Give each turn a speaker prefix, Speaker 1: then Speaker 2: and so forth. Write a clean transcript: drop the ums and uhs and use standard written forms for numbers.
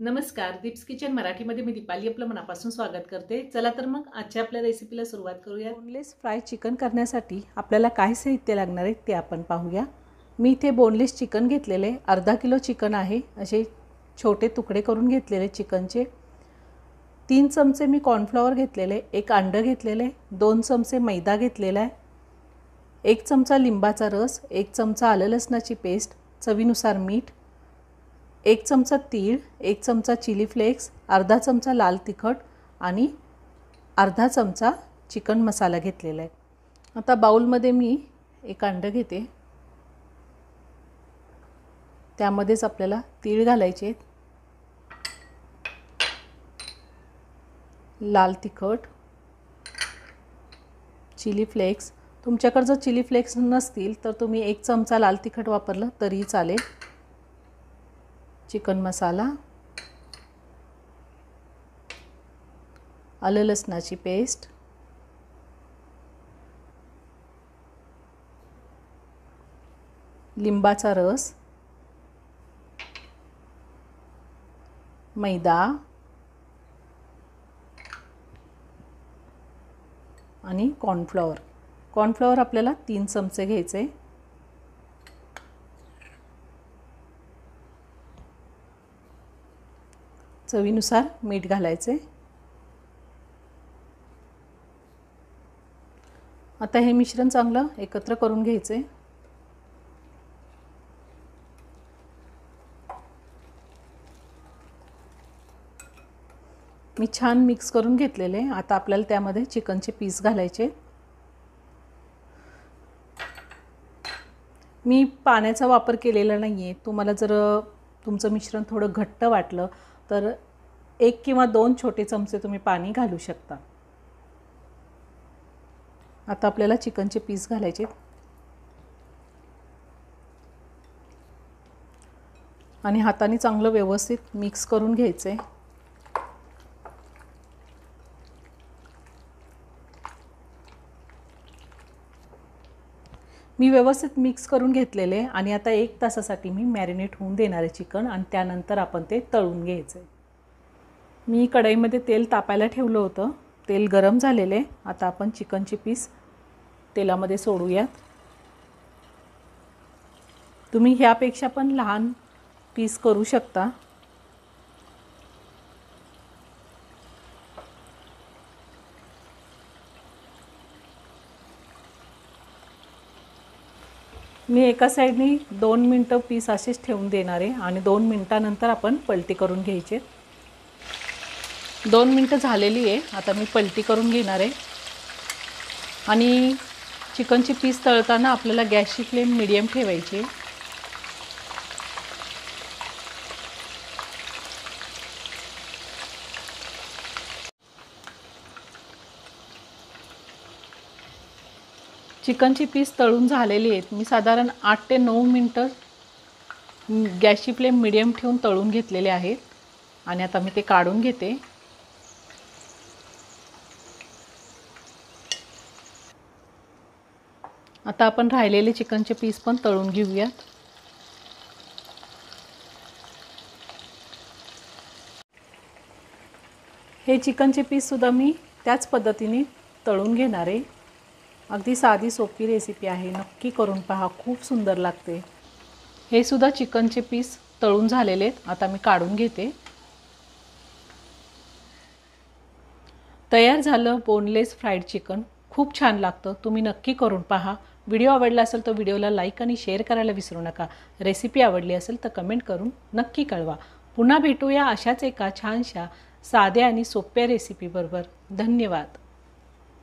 Speaker 1: नमस्कार, दीप्स किचन मराठीमध्ये मी दीपाली आपलं मनापासून स्वागत करते। चला तर मग आजच्या आपल्या रेसिपीला सुरुवात करूया। बोनलेस फ्राय चिकन करण्यासाठी आपल्याला काय साहित्य लागणार आहे ते आपण पाहूया। मी इथे बोनलेस चिकन घेतलेले, अर्धा किलो चिकन आहे। असे छोटे तुकडे करून घेतलेले चिकनचे। 3 चमचे मी कॉर्नफ्लॉवर घेतलेले, 1 अंडं घेतलेले, 2 चमचे मैदा घेतलेला आहे, 1 चमचा लिंबाचा रस, 1 चमचा आलं लसणाची पेस्ट, चवीनुसार मीठ, 1 चमचा तीळ, 1 चमचा चिली फ्लेक्स, अर्धा चमचा लाल तिखट आणि अर्धा चमचा चिकन मसाला घेतलेला आहे। आता बाउलमध्ये मी 1 अंडं घेते, त्यामध्येच आपल्याला तीळ घालायचे, लाल तिखट, चिली फ्लेक्स। तुमच्याकडे जर चिली फ्लेक्स नसतील तर तुम्ही 1 चमचा लाल तिखट वापरलं तरी चालेल, चिकन मसाला, आलं लसणाची पेस्ट, लिंबाचा रस, मैदा आणि कॉर्नफ्लॉवर। कॉर्नफ्लॉवर आपल्याला 3 चमचे घ्यायचे, चवीनुसार मीठ घालायचे। आता हे मिश्रण चांगलं एकत्र करून घ्यायचे। मी छान मिक्स करून घेतलेले। आता आपल्याला त्यामध्ये चिकनचे पीस घालायचे। मी पाण्याचा वापर केलेला नाहीये। तुम्हाला जर तुमचं मिश्रण थोडं घट्ट वाटलं तर 1 किंवा 2 छोटे चमचे तुम्ही पाणी घालू शकता। आता आपल्याला चिकनचे पीस घालायचे आणि हाताने चांगलं व्यवस्थित मिक्स करून घ्यायचे। मी व्यवस्थित मिक्स करून घेतलेले आणि आता 1 तासासाठी मी मॅरिनेट होऊन देणार आहे चिकन आणि त्यानंतर आपण ते तळून घ्यायचे। मी कढईमध्ये तेल तापायला ठेवलं होतं, तेल गरम झालेले। आता आपण चिकनचे पीस तेलामध्ये सोडूयात। तुम्ही ह्यापेक्षा पण लहान पीस करू शकता। मी एका साइडनी 2 मिनिटं पीस असेच ठेवून देणार आहे आणि 2 मिनिटानंतर आपण पलटी करून घ्यायचे। 2 मिनिटं झालेली आहे, आता मी पलटी करून घेणार आहे। आणि चिकनची पीस तळताना आपल्याला गॅसची फ्लेम मीडियम ठेवायची। चिकनची पीस तळून झालेली आहेत। मी साधारण 8 ते 9 मिनिटं गॅसची फ्लेम मीडियम ठेवून तळून घेतलेले आहेत आणि आता मी ते काढून घेते। आता आपण राहिलेले चिकनचे पीस पण तळून घेऊयात। हे चिकनचे पीस सुद्धा मी त्याच पद्धतीने तळून घेणार आहे। अगदी साधी सोपी रेसिपी आहे, नक्की करून पहा, खूप सुंदर लागते। हे सुद्धा चिकनचे पीस तळून झालेले आहेत, आता मी काढून घेते। तयार झालं बोनलेस फ्राइड चिकन, खूप छान लागतं, तुम्ही नक्की करून पहा। व्हिडिओ आवडला असेल तर व्हिडिओला लाईक आणि शेअर करायला विसरू नका। रेसिपी आवडली असेल तर कमेंट करून नक्की कळवा। पुन्हा भेटूया अशाच एका छानशा साध्या आणि सोप्या रेसिपी बरोबर। धन्यवाद।